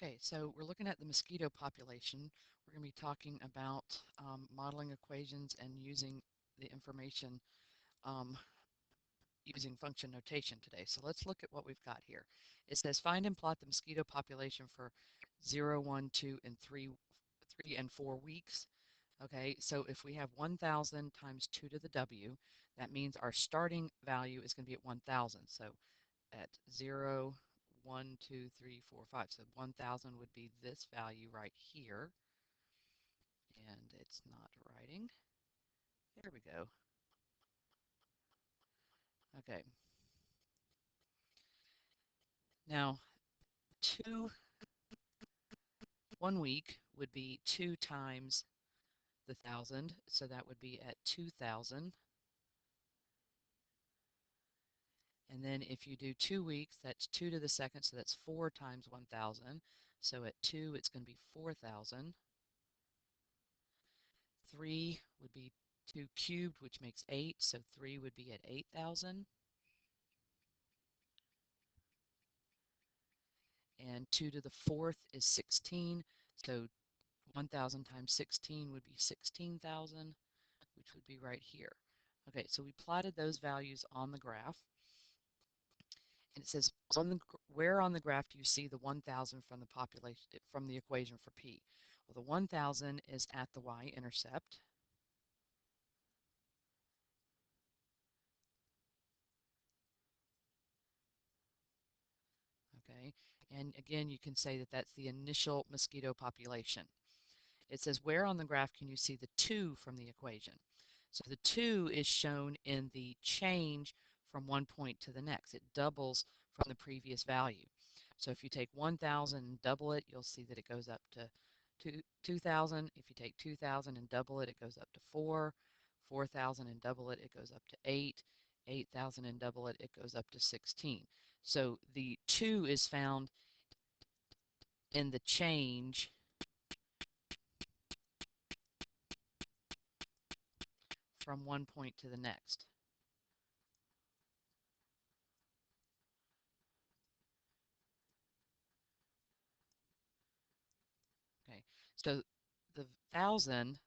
Okay, so we're looking at the mosquito population. We're going to be talking about modeling equations and using the information um, using function notation today. So let's look at what we've got here. It says find and plot the mosquito population for 0, 1, 2, and 3 and 4 weeks. Okay, so if we have 1,000 times 2 to the w, that means our starting value is going to be at 1,000. So at 0, 1, 2, 3, 4, 5. So 1,000 would be this value right here. And it's not writing. There we go. Okay. Now, 1 week would be 2 times the 1,000. So that would be at 2,000. And then if you do 2 weeks, that's 2 to the second. So that's 4 times 1,000. So at 2, it's going to be 4,000. 3 would be 2 cubed, which makes 8. So 3 would be at 8,000. And 2 to the fourth is 16. So 1,000 times 16 would be 16,000, which would be right here. Okay, so we plotted those values on the graph. And it says, where on the graph do you see the 1,000 from the population from the equation for P? Well, the 1,000 is at the y-intercept. Okay, and again, you can say that that's the initial mosquito population. It says, where on the graph can you see the 2 from the equation? So the 2 is shown in the change from one point to the next. It doubles from the previous value. So if you take 1,000 and double it, you'll see that it goes up to 2,000. If you take 2,000 and double it, it goes up to 4. 4,000 and double it, it goes up to 8. 8,000 and double it, it goes up to 16. So the 2 is found in the change from one point to the next. Okay, so the 1,000,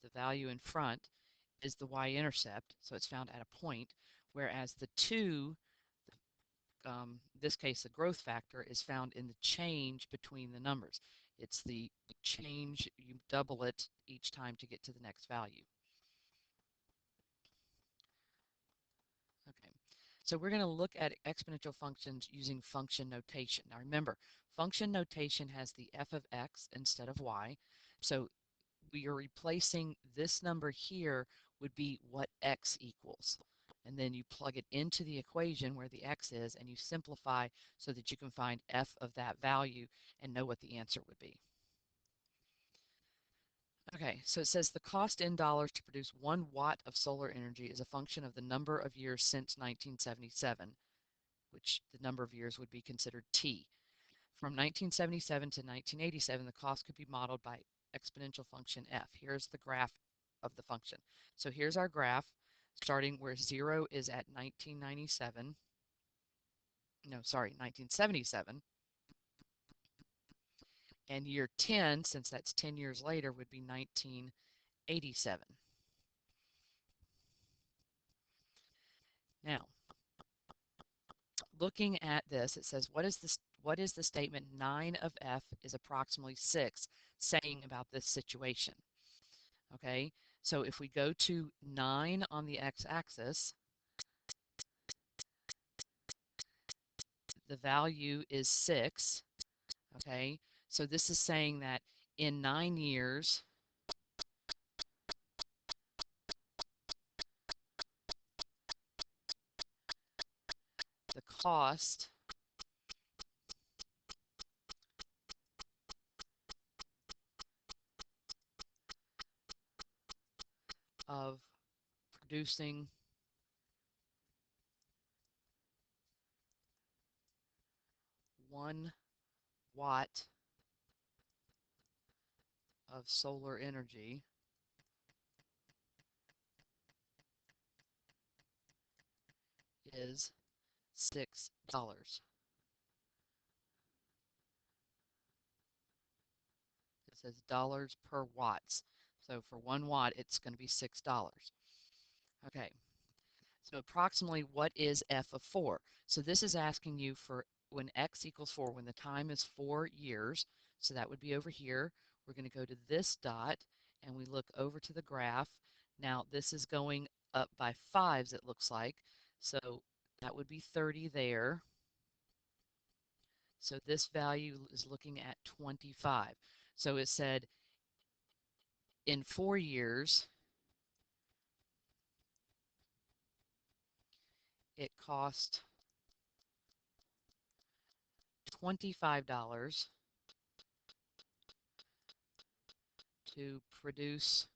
the value in front, is the y-intercept, so it's found at a point, whereas the 2, this case the growth factor, is found in the change between the numbers. It's the change, you double it each time to get to the next value. Okay, so we're going to look at exponential functions using function notation. Now remember, function notation has the f of x instead of y, so we are replacing this number here would be what x equals. And then you plug it into the equation where the x is, and you simplify so that you can find f of that value and know what the answer would be. Okay, so it says the cost in dollars to produce 1 watt of solar energy is a function of the number of years since 1977, which the number of years would be considered t. From 1977 to 1987, the cost could be modeled by exponential function f. Here's the graph of the function. So here's our graph starting where 0 is at 1997. No, sorry, 1977. And year 10, since that's 10 years later, would be 1987. Now, looking at this, it says, what is the statement 9 of f is approximately 6 saying about this situation? Okay, so if we go to 9 on the x-axis, the value is 6. Okay, so this is saying that in 9 years, the cost of producing 1 watt of solar energy is $6. says dollars per watts. So for 1 watt, it's going to be $6. Okay, so approximately what is f of 4? So this is asking you for when x equals 4, when the time is 4 years. So that would be over here. We're going to go to this dot and we look over to the graph. Now this is going up by fives, it looks like. So that would be 30 there. So this value is looking at 25. So it said in 4 years, it cost $25 to produce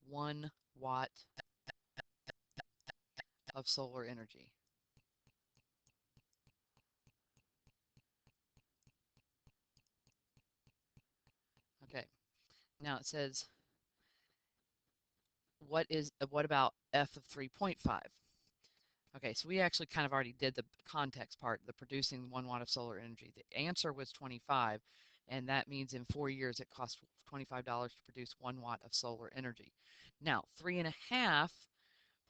1 watt of solar energy. Okay, now it says, what about F of 3.5? Okay, so we actually kind of already did the context part, the producing 1 watt of solar energy. The answer was 25, and that means in 4 years it costs $25 to produce 1 watt of solar energy. Now, 3.5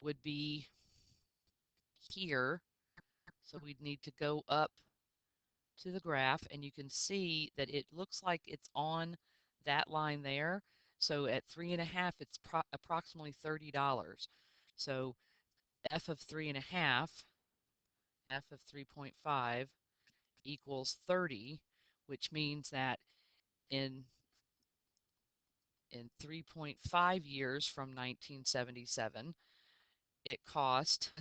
would be here, so we'd need to go up to the graph, and you can see that it looks like it's on that line there. So at 3.5, it's approximately $30. So f of 3.5, f of 3.5 equals 30, which means that in in 3.5 years from 1977, it cost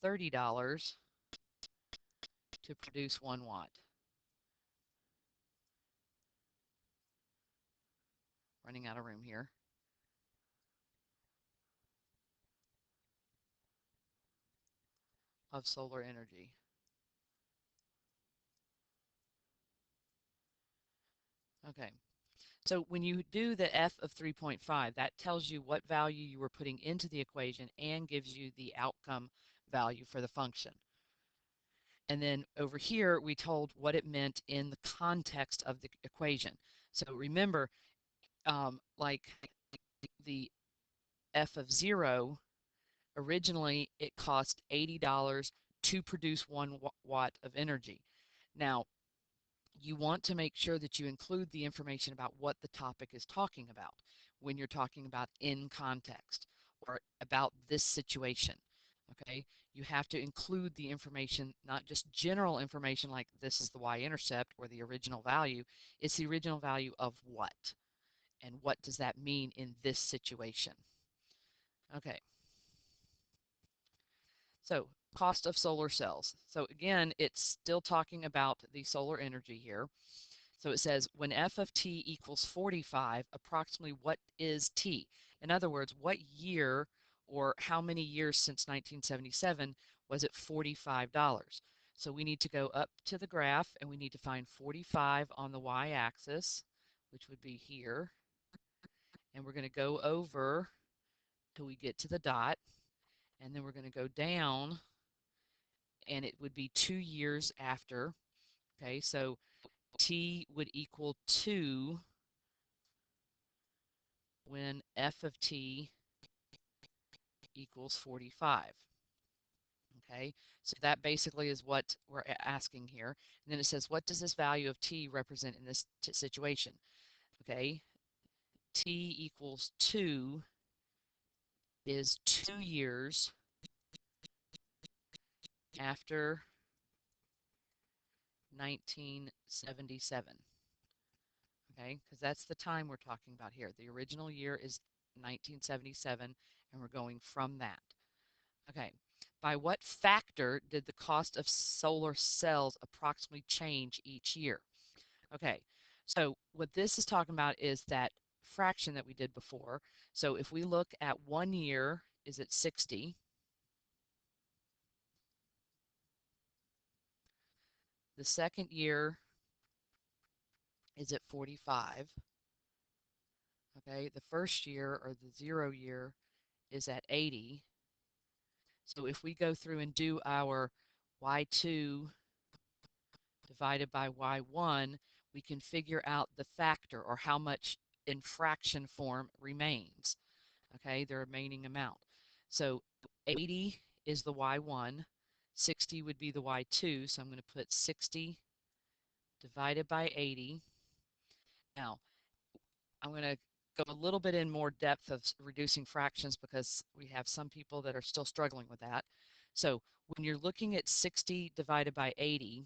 $30 to produce 1 watt. Running out of room here. Of solar energy. Okay, so when you do the f of 3.5, that tells you what value you were putting into the equation and gives you the outcome value for the function. And then over here, we told what it meant in the context of the equation. So remember, like the f of 0, originally it cost $80 to produce 1 watt of energy. Now, you want to make sure that you include the information about what the topic is talking about when you're talking about in context or about this situation. Okay, you have to include the information, not just general information like this is the y-intercept or the original value. It's the original value of what, and what does that mean in this situation. Okay, so cost of solar cells. So again, it's still talking about the solar energy here. So it says when f of t equals 45, approximately what is t? In other words, what year or how many years since 1977 was it $45? So we need to go up to the graph and we need to find 45 on the y-axis, which would be here. And we're going to go over till we get to the dot. And then we're going to go down and it would be 2 years after. Okay, so t would equal 2 when f of t equals 45. Okay, so that basically is what we're asking here. And then it says, what does this value of t represent in this situation? Okay, t equals 2 is 2 years after 1977. Okay, because that's the time we're talking about here. The original year is 1977, and we're going from that. Okay, by what factor did the cost of solar cells approximately change each year? Okay, so what this is talking about is that fraction that we did before. So if we look at 1 year is at 60, the second year is at 45, okay, the first year or the 0 year is at 80. So if we go through and do our y2 divided by y1, we can figure out the factor, or how much in fraction form remains, okay, the remaining amount. So 80 is the y1, 60 would be the y2, so I'm going to put 60 divided by 80. Now, I'm going to go a little bit in more depth of reducing fractions because we have some people that are still struggling with that. So when you're looking at 60 divided by 80,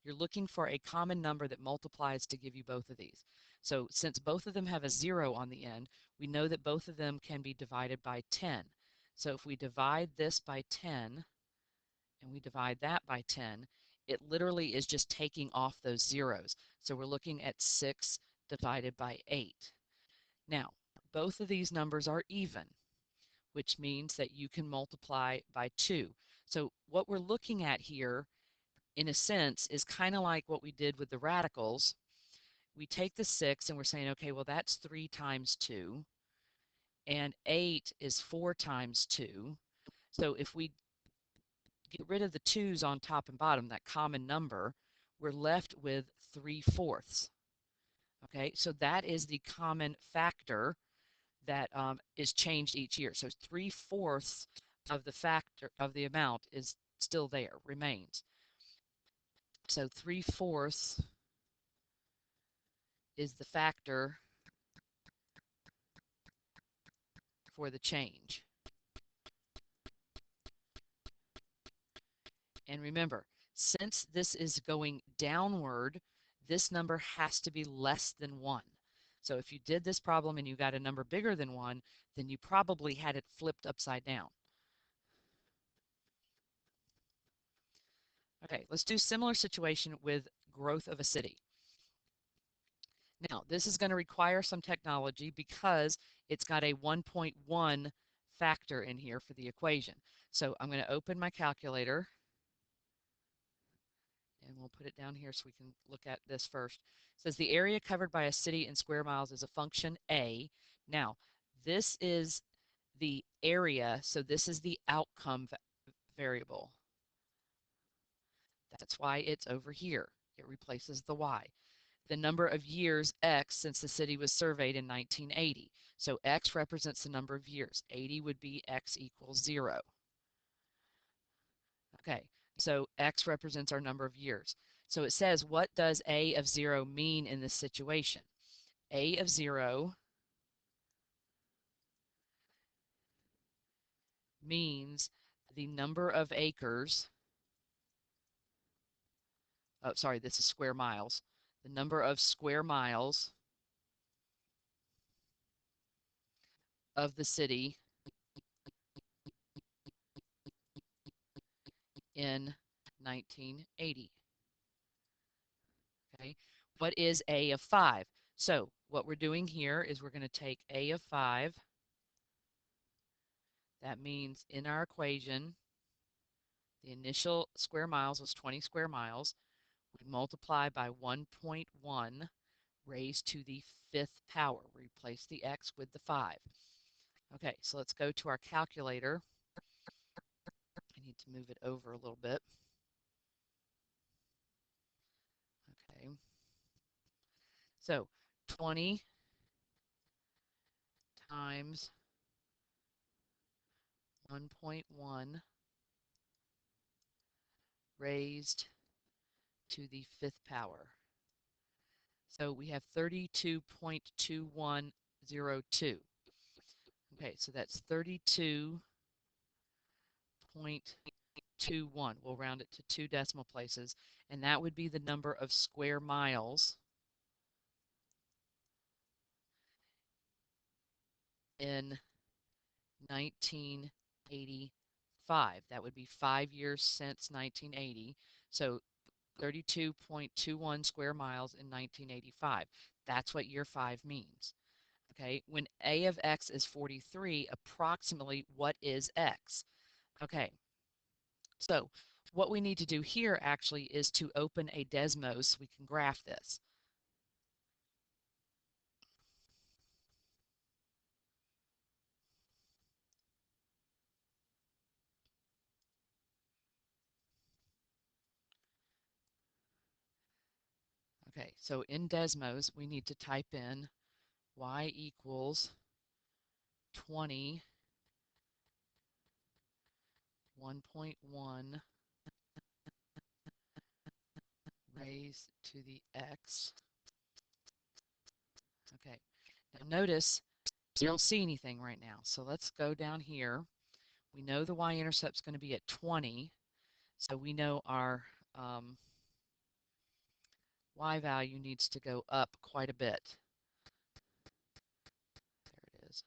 you're looking for a common number that multiplies to give you both of these. So since both of them have a 0 on the end, we know that both of them can be divided by 10. So if we divide this by 10 and we divide that by 10, it literally is just taking off those zeros. So we're looking at 6 divided by 8. Now, both of these numbers are even, which means that you can multiply by 2. So what we're looking at here, in a sense, is kind of like what we did with the radicals. We take the 6 and we're saying, okay, well, that's 3 times 2, and 8 is 4 times 2. So if we get rid of the 2's on top and bottom, that common number, we're left with 3/4. Okay, so that is the common factor that is changed each year. So 3/4 of the factor of the amount is still there, remains. So 3/4 is the factor for the change. And remember, since this is going downward, this number has to be less than 1. So if you did this problem and you got a number bigger than 1, then you probably had it flipped upside down. Okay, let's do similar situation with growth of a city. Now, this is going to require some technology because it's got a 1.1 factor in here for the equation. So I'm going to open my calculator, and we'll put it down here so we can look at this first. It says the area covered by a city in square miles is a function A. Now, this is the area, so this is the outcome variable. That's why it's over here. It replaces the y. The number of years x since the city was surveyed in 1980. So x represents the number of years. 80 would be x equals 0. Okay, so x represents our number of years. So it says, what does a of 0 mean in this situation? A of 0 means the number of acres, oh, sorry, this is square miles, the number of square miles of the city in 1980. Okay, what is a of 5? So what we're doing here is we're going to take a of 5. That means in our equation, the initial square miles was 20 square miles. We multiply by 1.1 raised to the 5th power. Replace the x with the 5. Okay, so let's go to our calculator. I need to move it over a little bit. Okay, so 20 times 1.1 raised to the 5th power. So we have 32.2102. Okay, so that's 32.21. We'll round it to 2 decimal places, and that would be the number of square miles in 1985. That would be 5 years since 1980. So 32.21 square miles in 1985. That's what year 5 means. Okay, when a of x is 43, approximately what is x? Okay, so what we need to do here actually is to open a Desmos so we can graph this. Okay, so in Desmos, we need to type in y equals 20, 1.1 raised to the x. Okay, now notice you don't see anything right now. So let's go down here. We know the y-intercept is going to be at 20, so we know our y value needs to go up quite a bit. There it is.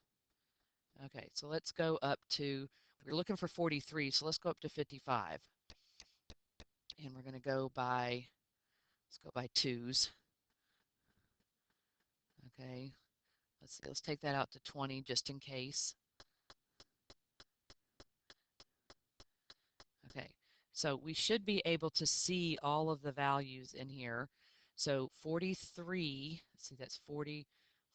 Okay, so let's go up to, we're looking for 43, so let's go up to 55. And we're going to go by, let's go by twos. Okay, let's take that out to 20 just in case. Okay, so we should be able to see all of the values in here. So 43, let's see, that's 40,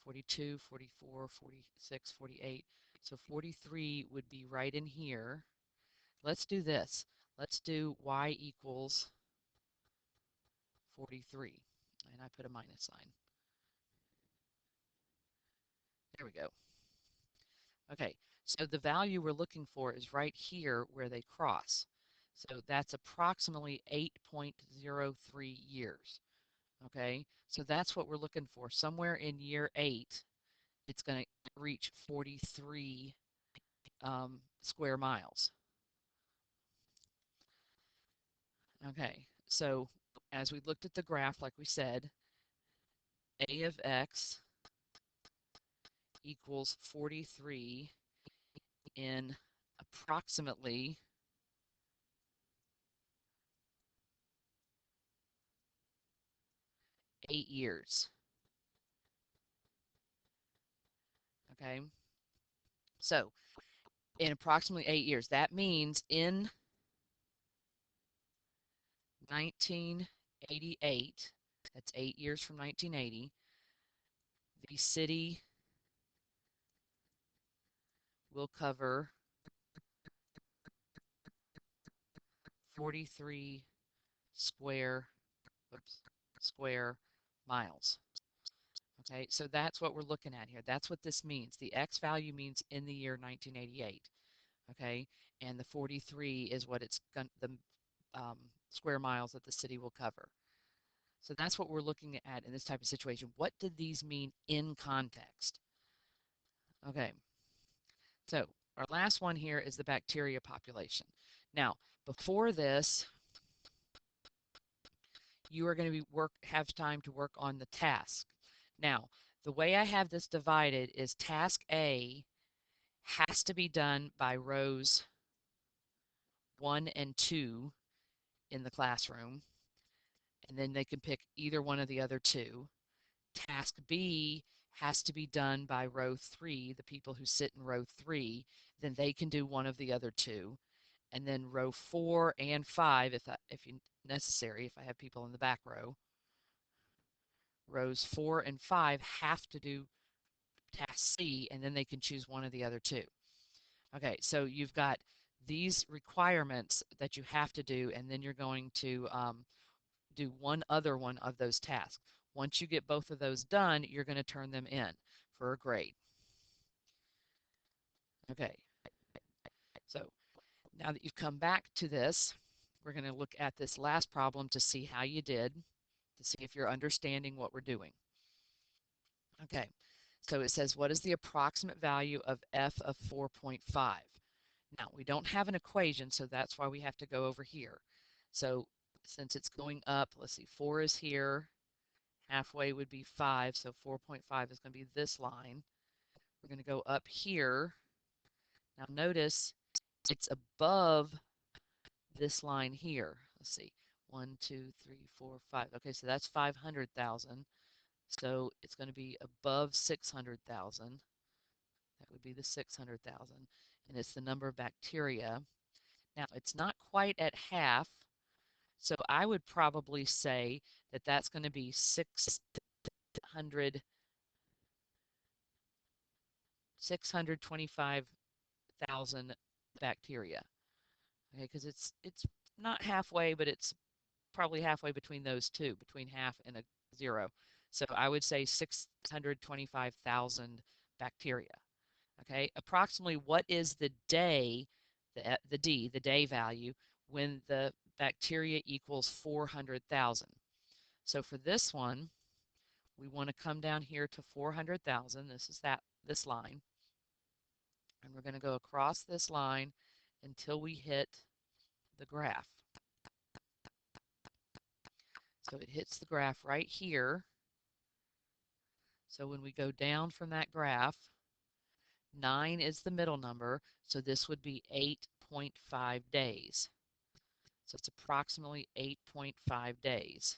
42, 44, 46, 48. So 43 would be right in here. Let's do this. Let's do y equals 43. And I put a minus sign. There we go. Okay, so the value we're looking for is right here where they cross. So that's approximately 8.03 years. Okay, so that's what we're looking for. Somewhere in year 8, it's going to reach 43 square miles. Okay, so as we looked at the graph, like we said, a of x equals 43 in approximately 8 years. Okay, so in approximately 8 years, that means in 1988, that's 8 years from 1980, the city will cover 43 square, whoops, square miles. Okay, so that's what we're looking at here. That's what this means. The X value means in the year 1988. Okay, and the 43 is what it's going the square miles that the city will cover. So that's what we're looking at in this type of situation. What did these mean in context? Okay, so our last one here is the bacteria population. Now, before this, you are going to have time to work on the task. Now, the way I have this divided is task A has to be done by rows 1 and 2 in the classroom, and then they can pick either one of the other two. Task B has to be done by row 3, the people who sit in row 3, then they can do one of the other two. And then row 4 and 5, if necessary, if I have people in the back row, rows 4 and 5 have to do task C, and then they can choose one of the other two. Okay, so you've got these requirements that you have to do, and then you're going to do one other one of those tasks. Once you get both of those done, you're going to turn them in for a grade. Okay, so now that you've come back to this, we're going to look at this last problem to see how you did, to see if you're understanding what we're doing. Okay, so it says, what is the approximate value of f of 4.5? Now, we don't have an equation, so that's why we have to go over here. So since it's going up, let's see, 4 is here, halfway would be 5, so 4.5 is going to be this line. We're going to go up here. Now notice it's above this line here. Let's see, 1, 2, 3, 4, 5. Okay, so that's 500,000. So it's going to be above 600,000. That would be the 600,000. And it's the number of bacteria. Now, it's not quite at half, so I would probably say that that's going to be 625,000 bacteria. Okay, because it's not halfway, but it's probably halfway between those two, between half and a 0. So I would say 625,000 bacteria. Okay, approximately what is the day, the D, the day value, when the bacteria equals 400,000? So for this one, we want to come down here to 400,000. This is this line. And we're going to go across this line until we hit the graph. So it hits the graph right here. So when we go down from that graph, 9 is the middle number, so this would be 8.5 days. So it's approximately 8.5 days.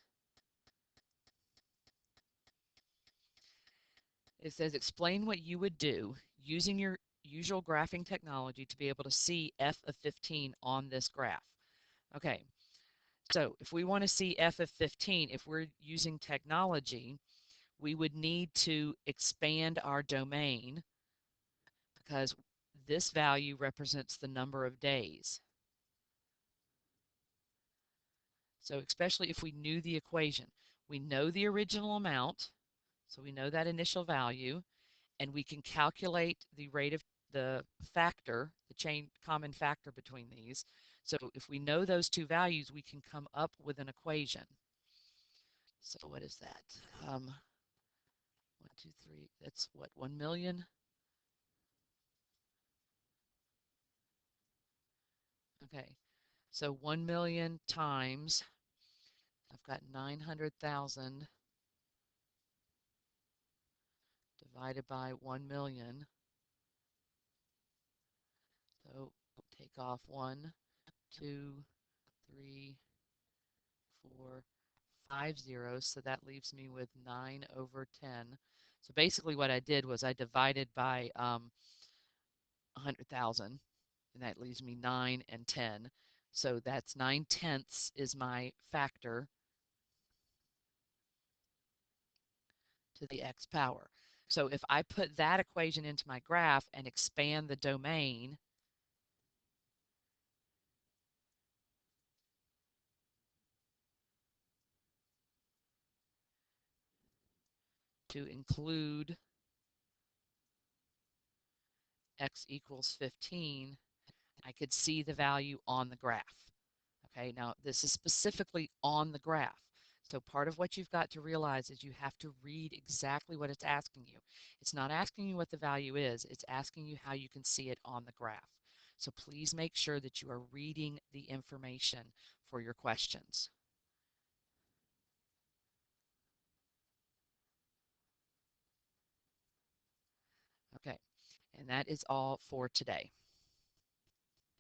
It says explain what you would do using your usual graphing technology to be able to see f of 15 on this graph. Okay, so if we want to see f of 15, if we're using technology, we would need to expand our domain because this value represents the number of days. So especially if we knew the equation, we know the original amount, so we know that initial value, and we can calculate the rate of the factor, the common factor between these. So if we know those two values, we can come up with an equation. So what is that? 1, 2, 3, that's what, 1 million? Okay, so 1 million times, I've got 900,000 divided by 1 million. So take off 1, 2, 3, 4, 5 zeros, so that leaves me with 9 over 10. So basically what I did was I divided by 100,000, and that leaves me 9 and 10. So that's 9/10 is my factor to the x power. So if I put that equation into my graph and expand the domain to include x equals 15, I could see the value on the graph. Okay, now this is specifically on the graph. So part of what you've got to realize is you have to read exactly what it's asking you. It's not asking you what the value is, it's asking you how you can see it on the graph. So please make sure that you are reading the information for your questions. Okay, and that is all for today.